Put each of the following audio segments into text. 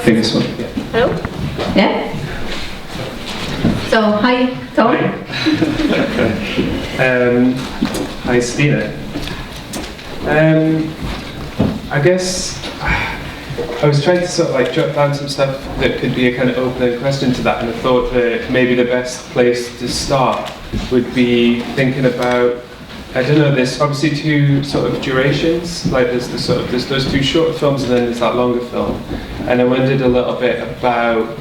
think this one. Yeah. Hello? Yeah? So, hi, Tom. Hi, Stina. I guess I was trying to sort of like jot down some stuff that could be a kind of open-ended question to that, and I thought that maybe the best place to start would be thinking about, I don't know, there's obviously two sort of durations, like there's those two shorter films and then there's that longer film, and I wondered a little bit about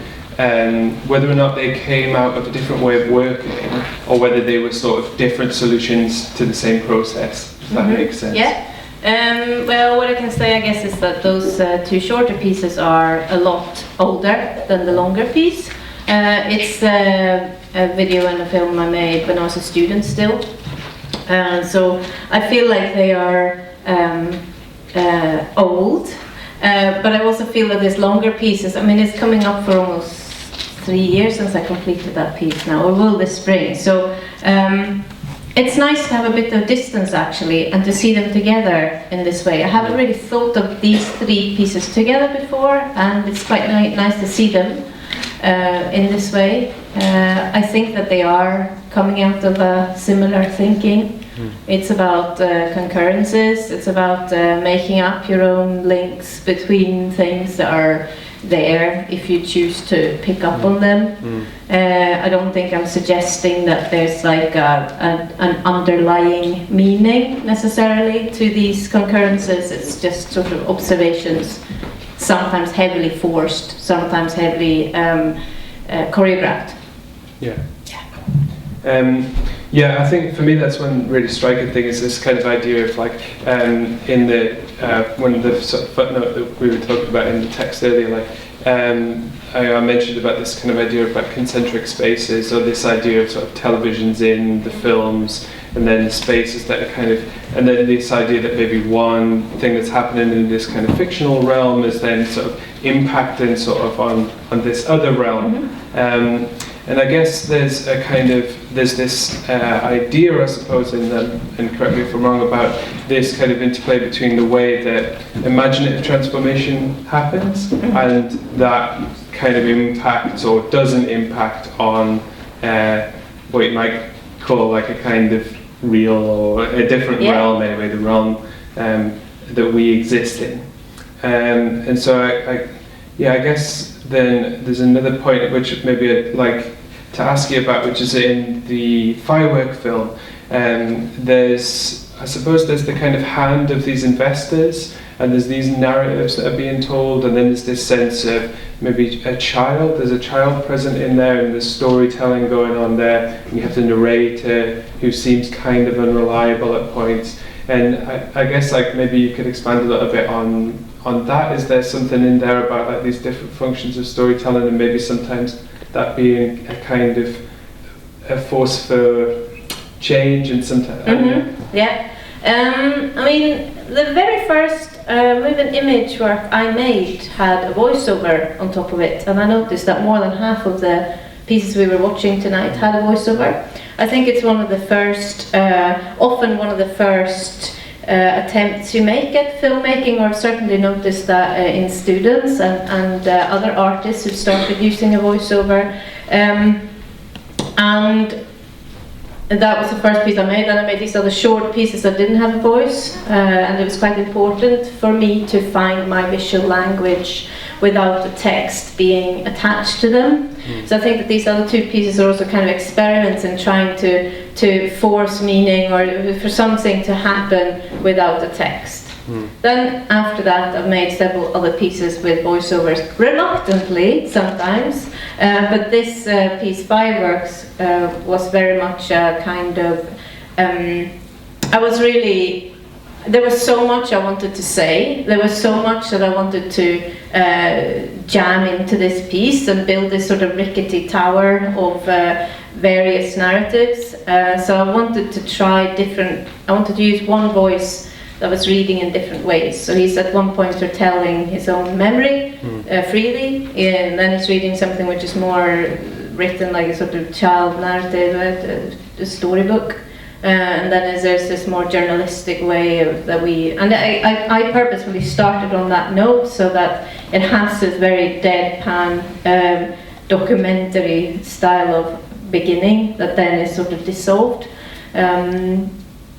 whether or not they came out of a different way of working, or whether they were sort of different solutions to the same process. Does that make sense? Yeah. Well, what I can say, I guess, is that those two shorter pieces are a lot older than the longer piece. It's a video and a film I made when I was a student still. So I feel like they are old, but I also feel that there's longer pieces. I mean, it's coming up for almost 3 years since I completed that piece now, or will this spring. So it's nice to have a bit of distance actually, and to see them together in this way. I haven't really thought of these three pieces together before, and it's quite nice to see them in this way. I think that they are coming out of a similar thinking. It's about concurrences, it's about making up your own links between things that are there if you choose to pick up on them. I don't think I'm suggesting that there's like an underlying meaning necessarily to these concurrences. It's just sort of observations, sometimes heavily forced, sometimes heavily choreographed. Yeah. Yeah, I think for me that's one really striking thing, is this kind of idea of like in the one of the sort of footnote that we were talking about in the text earlier, like I mentioned about this kind of idea about concentric spaces, or this idea of sort of televisions in the films, and then spaces that are kind of, and then this idea that maybe one thing that's happening in this kind of fictional realm is then sort of impacting sort of on this other realm. And I guess there's a kind of, there's this idea, I suppose, in them, and correct me if I'm wrong, about this kind of interplay between the way that imaginative transformation happens and that kind of impacts or doesn't impact on what you might call like a kind of real or a different realm anyway, the realm that we exist in. And so I guess then there's another point at which maybe I'd like to ask you about, which is in the firework film. I suppose there's the kind of hand of these investors, and there's these narratives that are being told, and then there's this sense of maybe there's a child present in there, and there's storytelling going on there, and you have the narrator who seems kind of unreliable at points. And I guess like maybe you could expand a little bit on that. Is there something in there about like these different functions of storytelling, and maybe sometimes that being a kind of a force for change, and sometimes I mean, the very first moving image work I made had a voiceover on top of it, and I noticed that more than half of the pieces we were watching tonight had a voiceover. I think it's one of the first, often one of the first attempts you make at filmmaking, or I've certainly noticed that in students and other artists who've started using a voiceover. And that was the first piece I made. Then I made these other short pieces that didn't have a voice, and it was quite important for me to find my visual language without the text being attached to them. So I think that these other two pieces are also kind of experiments in trying to force meaning, or for something to happen without the text. Then after that I've made several other pieces with voiceovers, reluctantly sometimes, but this piece, Fireworks, was very much a kind of, there was so much I wanted to say, there was so much that I wanted to jam into this piece and build this sort of rickety tower of various narratives. So I wanted to try I wanted to use one voice that was reading in different ways. So he's at one point telling his own memory freely, and then he's reading something which is more written like a sort of child narrative, a storybook. and then there's this more journalistic way that I purposefully started on that note so that it has this very deadpan documentary style of beginning that then is sort of dissolved.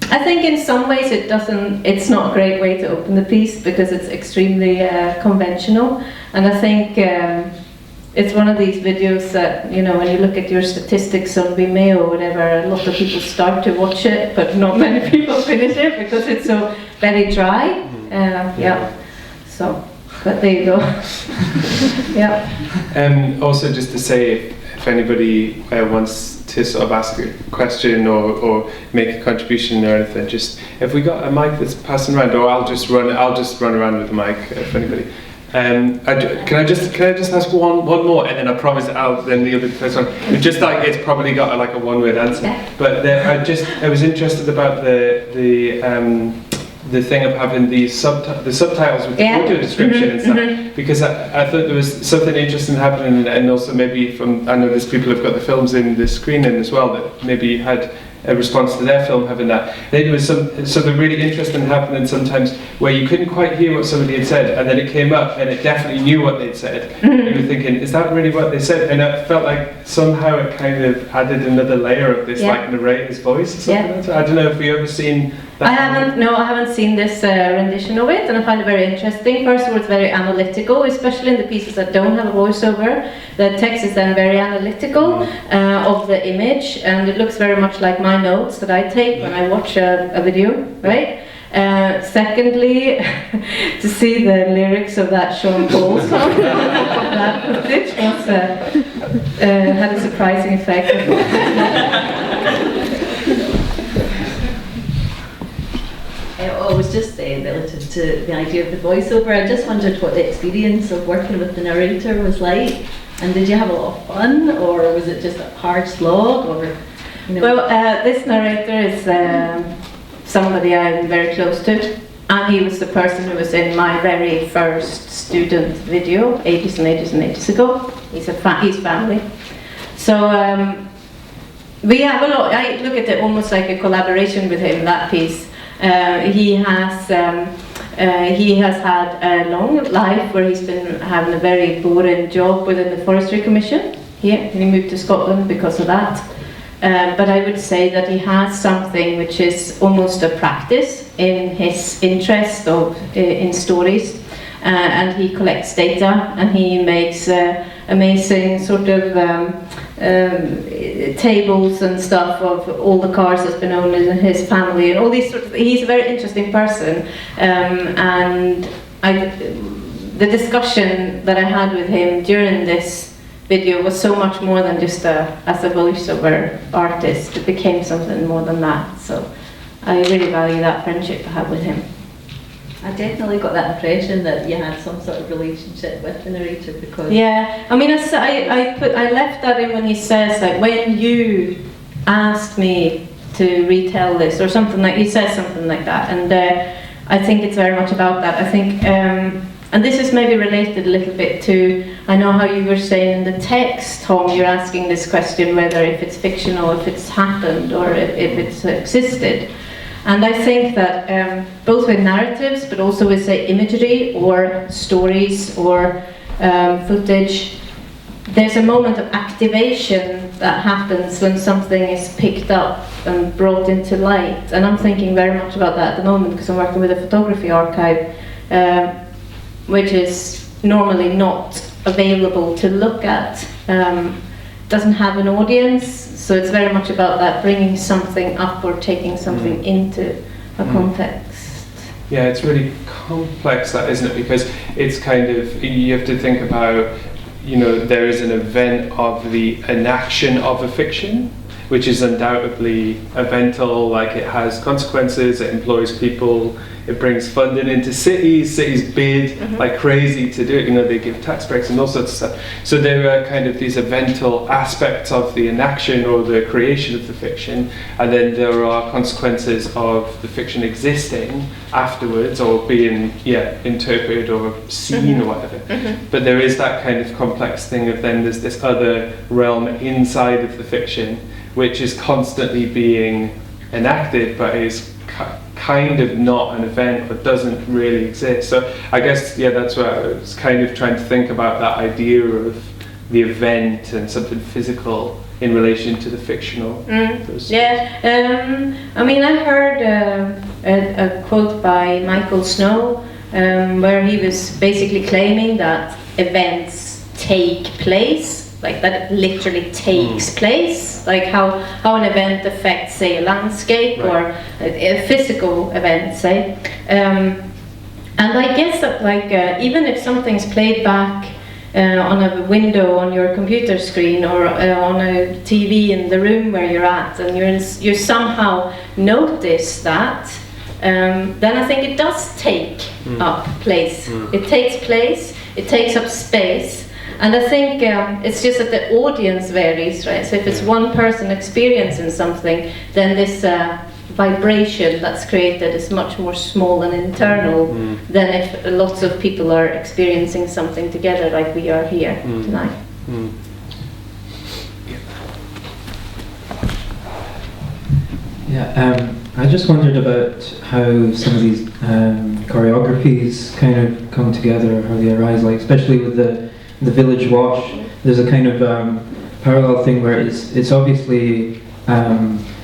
I think in some ways it's not a great way to open the piece because it's extremely conventional, and I think it's one of these videos that, you know, when you look at your statistics on Vimeo or whatever, a lot of people start to watch it, but not many people finish it because it's so very dry. Yeah. So, but there you go. Yeah. Also, just to say, if anybody wants to sort of ask a question or make a contribution or anything, just if we got a mic that's passing around, or I'll just run around with the mic if anybody. Can I just ask one more, and then I promise then the other first one. It's just like it's probably got like a one-word answer. Yeah. But I was interested about the thing of having the subtitles with the audio description and stuff, because I thought there was something interesting happening, and also maybe I know there's people who've got the films in the screening as well that maybe had a response to their film having that. I think there was something really interesting happening sometimes where you couldn't quite hear what somebody had said, and then it came up and it definitely knew what they'd said. You were thinking, is that really what they said? And I felt like somehow it kind of added another layer of this like narrator's voice or something. I don't know if you've ever seen that. I haven't seen this rendition of it, and I find it very interesting. First of all, it's very analytical, especially in the pieces that don't have a voiceover. The text is then very analytical of the image, and it looks very much like my notes that I take when I watch a video, right? Secondly, to see the lyrics of that Sean Paul song of that footage had a surprising effect. I was just relative to the idea of the voiceover. I just wondered what the experience of working with the narrator was like, and did you have a lot of fun, or was it just a hard slog, or you know? Well, this narrator is somebody I'm very close to, and he was the person who was in my very first student video ages and ages and ages ago. He's family. So we have a lot. I look at it almost like a collaboration with him, that piece. He has had a long life where he's been having a very boring job within the Forestry Commission here, and he moved to Scotland because of that. But I would say that he has something which is almost a practice in his interest in stories, and he collects data, and he makes amazing sort of tables and stuff of all the cars that's been owned in his family and all these sort of. He's a very interesting person, and the discussion that I had with him during this video was so much more than just as a voiceover artist. It became something more than that. So I really value that friendship I had with him. I definitely got that impression that you had some sort of relationship with the narrator, because I mean, I left that in when he says, like, when you asked me to retell this or something, like he says something like that, and I think it's very much about that. I think, and this is maybe related a little bit to, I know how you were saying in the text, Tom, you're asking this question whether if it's fictional, if it's happened, or if it's existed. And I think that both with narratives, but also with, say, imagery or stories or footage, there's a moment of activation that happens when something is picked up and brought into light. And I'm thinking very much about that at the moment because I'm working with a photography archive, which is normally not available to look at. Doesn't have an audience, so it's very much about that, bringing something up or taking something into a context. Yeah, it's really complex, that, isn't it? Because it's kind of, you have to think about, you know, there is an event of the enaction of a fiction, which is undoubtedly evental, like it has consequences, it employs people, it brings funding into cities bid like crazy to do it, you know, they give tax breaks and all sorts of stuff. So there are kind of these evental aspects of the enaction or the creation of the fiction, and then there are consequences of the fiction existing afterwards or being interpreted or seen or whatever. But there is that kind of complex thing of then there's this other realm inside of the fiction which is constantly being enacted, but is kind of not an event, but doesn't really exist. So I guess, yeah, that's what I was kind of trying to think about, that idea of the event and something physical in relation to the fictional. I mean, I heard a quote by Michael Snow where he was basically claiming that events take place, like that it literally takes place, like how an event affects, say, a landscape or a physical event, say. And I guess that, like, even if something's played back on a window on your computer screen or on a TV in the room where you're at, and you somehow notice that, then I think it does take up place. It takes place, it takes up space, and I think it's just that the audience varies, right? So if it's one person experiencing something, then this vibration that's created is much more small and internal than if lots of people are experiencing something together, like we are here tonight. I just wondered about how some of these choreographies kind of come together, how they arise, like especially with the village wash. There's a kind of parallel thing where it's obviously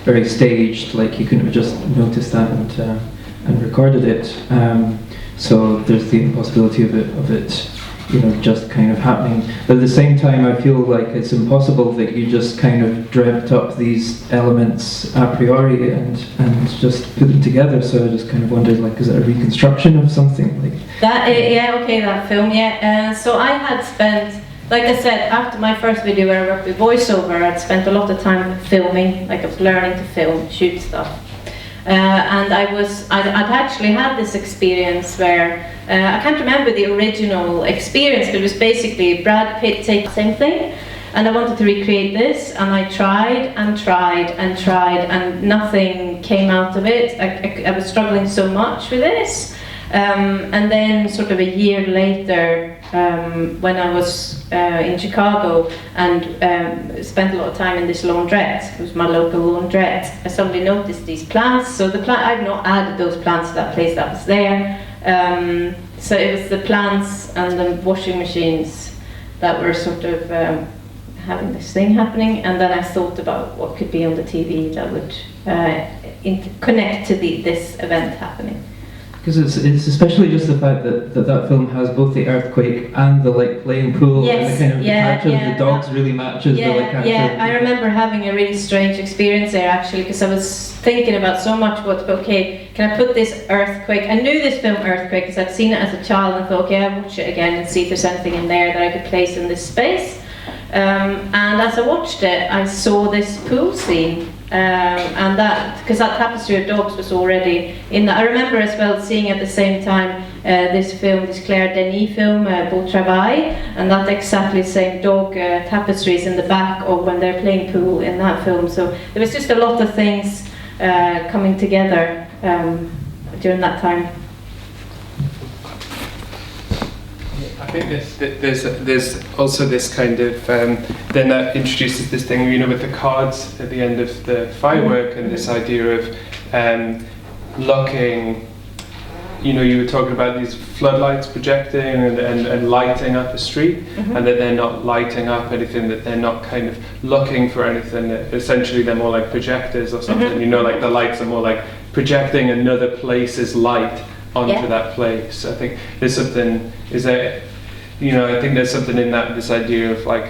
very staged, like you couldn't have just noticed that and recorded it. So there's the impossibility of it, just kind of happening. But at the same time, I feel like it's impossible that you just kind of dreamt up these elements a priori and just put them together. So I just kind of wondered, like, is it a reconstruction of something like that? That film, so I had spent, like I said, after my first video where I worked with voiceover, I'd spent a lot of time filming, like I was learning to film, shoot stuff. And I'd actually had this experience where, I can't remember the original experience, but it was basically Brad Pitt taking the same thing, and I wanted to recreate this, and I tried and tried and tried, and nothing came out of it. I was struggling so much with this. And then sort of a year later, when I was in Chicago and spent a lot of time in this laundrette, it was my local laundrette, somebody noticed these plants. So I've not added those plants to that place that was there. So it was the plants and the washing machines that were sort of having this thing happening. And then I thought about what could be on the TV that would connect to this event happening. Because it's especially just the fact that film has both the earthquake and the like playing pool, and the kind of matches, the dogs really matches the like actual. I remember having a really strange experience there actually, because I was thinking about so much can I put this earthquake, I knew this film Earthquake because I'd seen it as a child and thought, okay, I'll watch it again and see if there's anything in there that I could place in this space. And as I watched it, I saw this pool scene. And because that tapestry of dogs was already in that. I remember as well seeing at the same time this Claire Denis film, Beau Travail, and that exactly same dog tapestries in the back of when they're playing pool in that film. So there was just a lot of things coming together during that time. I think there's also this kind of then that introduces this thing, with the cards at the end of the firework, and this idea of looking. You were talking about these floodlights projecting and lighting up a street, and that they're not lighting up anything, that they're not kind of looking for anything. Essentially, they're more like projectors or something. Like the lights are more like projecting another place's light onto that place. I think there's something. I think there's something in that, this idea of like,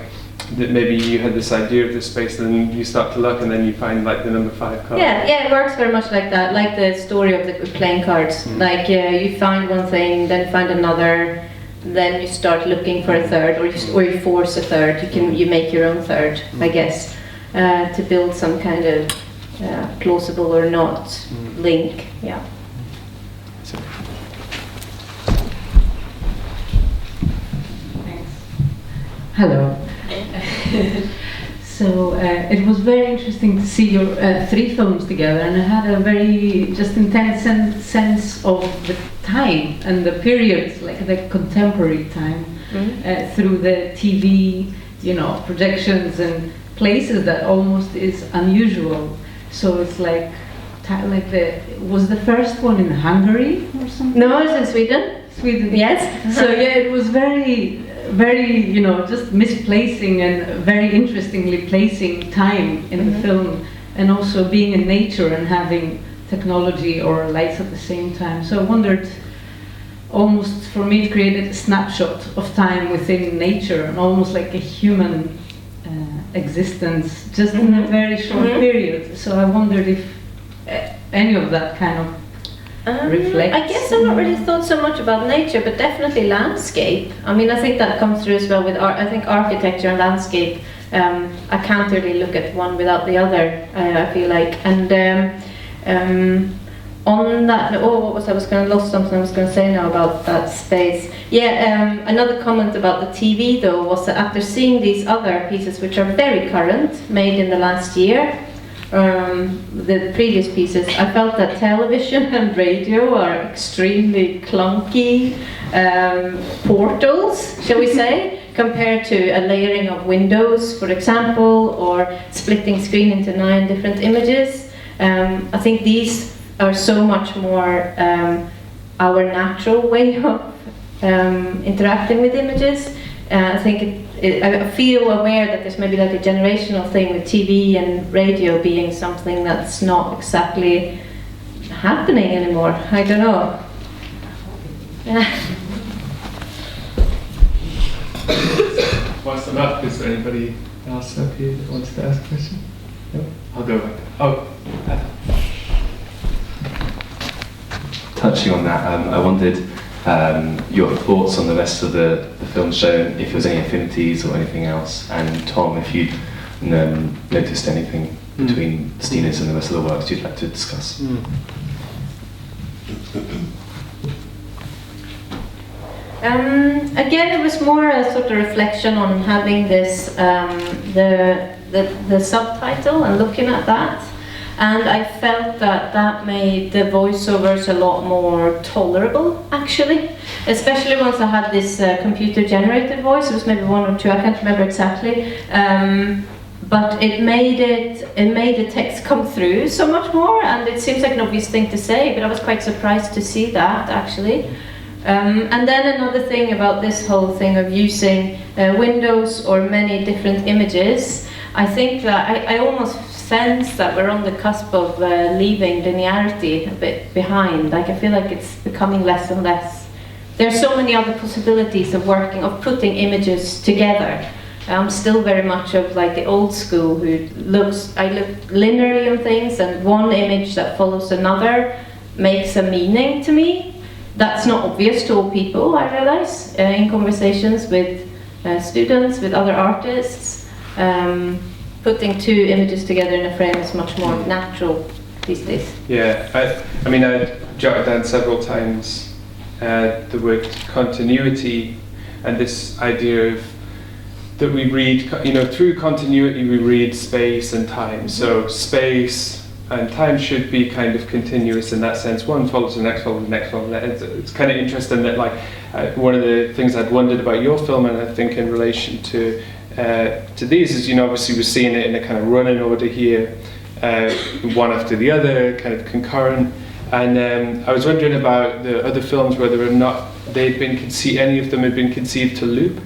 that maybe you had this idea of this space, and then you start to look, and then you find like the number 5 card. Yeah, it works very much like that, like the story of the playing cards. Like you find one thing, then find another, then you start looking for a third, or you force a third. You make your own third, I guess, to build some kind of plausible or not link. Yeah. Hello. So it was very interesting to see your 3 films together, and I had a very just intense sense of the time and the periods, like the contemporary time, through the TV, projections and places that almost is unusual. So it's like was the first one in Hungary or something? No, it's in Sweden. Sweden. Yes. So yeah, it was very, very, just misplacing and very interestingly placing time in the film, and also being in nature and having technology or lights at the same time. So I wondered, almost for me, it created a snapshot of time within nature, and almost like a human existence, just in a very short period. So I wondered if any of that kind of reflects. I guess I've not really thought so much about nature, but definitely landscape. I mean, I think that comes through as well with art. I think architecture and landscape, I can't really look at one without the other, I feel like. And on that, I was going to lost something I was going to say now about that space. Yeah, another comment about the TV though was that after seeing these other pieces, which are very current, made in the last year, the previous pieces, I felt that television and radio are extremely clunky portals, shall we say, compared to a layering of windows, for example, or splitting screen into 9 different images. I think these are so much more our natural way of interacting with images. I think I feel aware that there's maybe like a generational thing with TV and radio being something that's not exactly happening anymore. I don't know. Whilst I'm up, is there anybody else up here that wants to ask a question? No? I'll go back. Oh, touching on that, I wondered your thoughts on the rest of the film shown, if there was any affinities or anything else, and Tom, if you'd noticed anything between Stina's and the rest of the works you'd like to discuss. Again, it was more a sort of reflection on having this the subtitle and looking at that. And I felt that made the voiceovers a lot more tolerable, actually. Especially once I had this computer-generated voice. It was maybe 1 or 2, I can't remember exactly. But it made the text come through so much more, and it seems like an obvious thing to say, but I was quite surprised to see that, actually. And then another thing about this whole thing of using windows or many different images, I think that I almost sense that we're on the cusp of leaving linearity a bit behind. Like, I feel like it's becoming less and less. There are so many other possibilities of putting images together. I'm still very much of like the old school I look linearly on things, and one image that follows another makes a meaning to me. That's not obvious to all people, I realize, in conversations with students, with other artists. Putting 2 images together in a frame is much more natural these days. Yeah, I mean, I jotted down several times the word continuity, and this idea of that we read, through continuity we read space and time. So space and time should be kind of continuous in that sense. One follows the next, follows the next, follows the next. It's kind of interesting that, like, one of the things I'd wondered about your film, and I think in relation to these, is, obviously we're seeing it in a kind of running order here, one after the other, kind of concurrent. And I was wondering about the other films, whether or not any of them had been conceived to loop.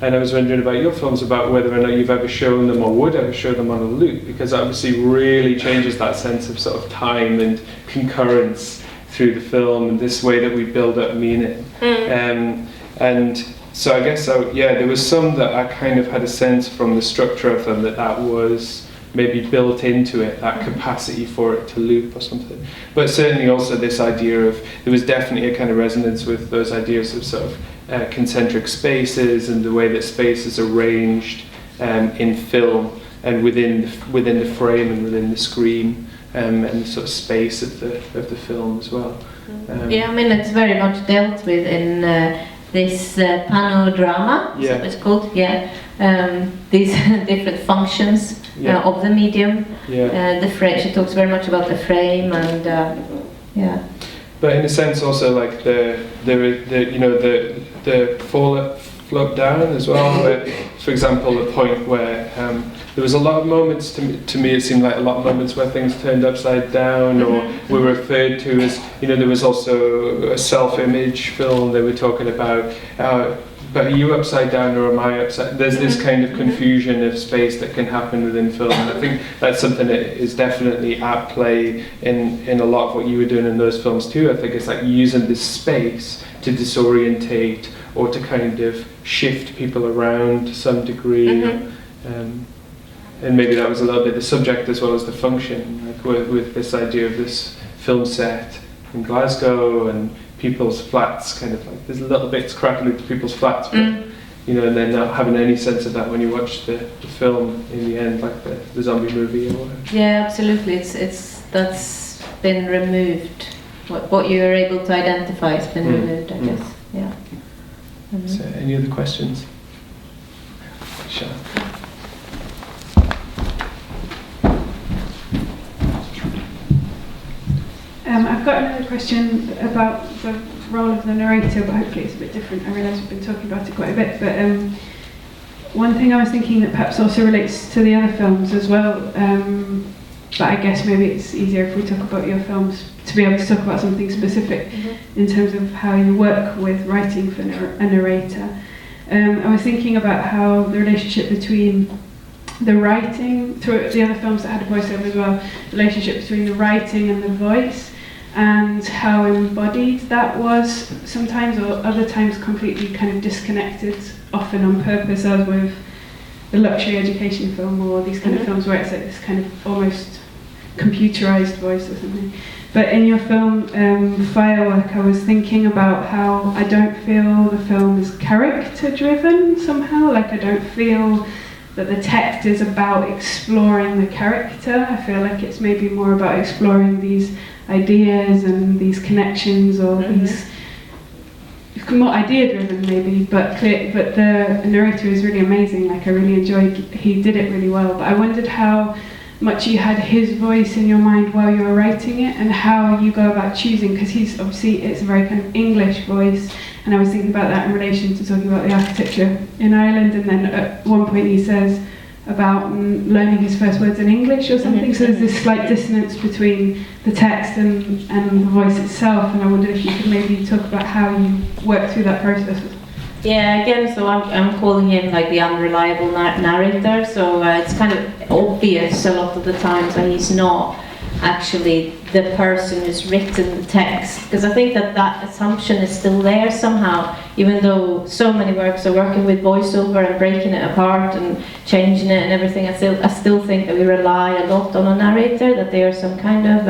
And I was wondering about your films, about whether or not you've ever shown them or would ever show them on a loop, because it obviously really changes that sense of sort of time and concurrence through the film, and this way that we build up meaning. And so I guess, there was some that I kind of had a sense from the structure of them that was maybe built into it, that capacity for it to loop or something. But certainly also this idea of, there was definitely a kind of resonance with those ideas of sort of concentric spaces, and the way that space is arranged in film, and within the frame and within the screen, and the sort of space of the film as well. Yeah, I mean, it's very much dealt with in this panodrama, is that what it's called? Yeah. These different functions of the medium. The frame. She talks very much about the frame, and But in a sense, also like the float down as well. Where, for example, the point where there was a lot of moments, to me it seemed like a lot of moments where things turned upside down or were referred to as, there was also a self-image film they were talking about, but are you upside down or am I upside? There's this kind of confusion of space that can happen within film, and I think that's something that is definitely at play in a lot of what you were doing in those films too. I think it's like using this space to disorientate or to kind of shift people around to some degree. And maybe that was a little bit the subject as well as the function, like with this idea of this film set in Glasgow and people's flats, kind of like there's little bits cracking into people's flats, but and then not having any sense of that when you watch the film in the end, like the zombie movie or whatever. Yeah, absolutely. It's that's been removed. What you were able to identify has been removed, I guess. Yeah. So, any other questions? Sure. I've got another question about the role of the narrator, but hopefully it's a bit different. I realise we've been talking about it quite a bit, but one thing I was thinking that perhaps also relates to the other films as well, but I guess maybe it's easier if we talk about your films to be able to talk about something specific in terms of how you work with writing for a narrator. I was thinking about how the relationship between the writing, through the other films that had a voiceover as well, the relationship between the writing and the voice, and how embodied that was sometimes, or other times completely kind of disconnected, often on purpose, as with the luxury education film or these kind of films where it's like this kind of almost computerized voice or something. But in your film, Firework, I was thinking about how I don't feel the film is character-driven somehow, like I don't feel that the text is about exploring the character. I feel like it's maybe more about exploring these ideas and these connections, or these more idea-driven maybe, but the narrator is really amazing. Like I really enjoyed, he did it really well, but I wondered how much you had his voice in your mind while you were writing it, and how you go about choosing, because he's obviously, it's a very kind of English voice, and I was thinking about that in relation to talking about the architecture in Ireland, and then at one point he says about learning his first words in English or something, so there's this slight dissonance between the text and the voice itself, and I wondered if you could maybe talk about how you work through that process. Yeah, again, so I'm calling him like the unreliable narrator, so it's kind of obvious a lot of the times that he's not actually the person who's written the text, because I think that assumption is still there somehow, even though so many works are working with voiceover and breaking it apart and changing it and everything. I still think that we rely a lot on a narrator, that they are some kind of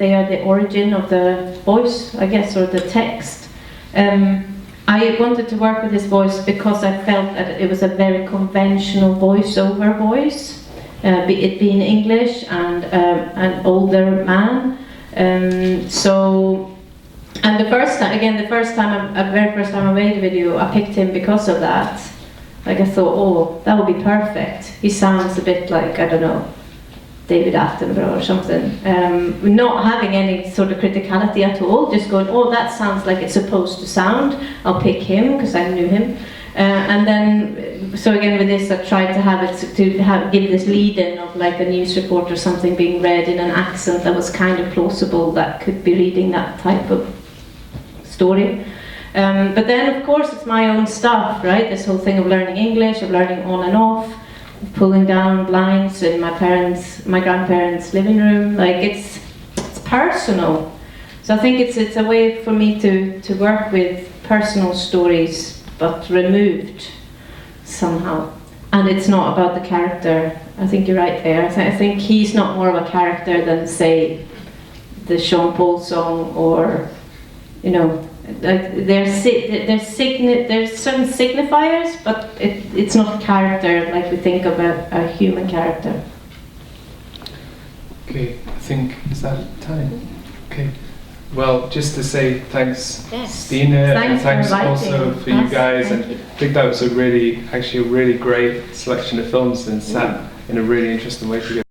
they are the origin of the voice, I guess, or the text. I wanted to work with his voice because I felt that it was a very conventional voiceover voice, it being English and an older man. And the very first time I made a video, I picked him because of that. Like I thought, oh, that would be perfect. He sounds a bit like, I don't know, David Attenborough or something, not having any sort of criticality at all, just going, oh, that sounds like it's supposed to sound, I'll pick him because I knew him. And then, so again with this, I tried to have it, give this lead-in of like a news report or something being read in an accent that was kind of plausible, that could be reading that type of story. But then of course it's my own stuff, right? This whole thing of learning English, of learning on and off, pulling down blinds in my grandparents' living room, like it's personal. So I think it's a way for me to work with personal stories, but removed somehow. And it's not about the character. I think you're right there. I think he's not more of a character than, say, the Sean Paul song, or, you know, like there's certain signifiers, but it's not a character like we think of a human character. Okay, I think, is that time? Okay. Well, just to say thanks, Stina, and thanks also for you guys. And I think that was a really great selection of films, and sat in a really interesting way together.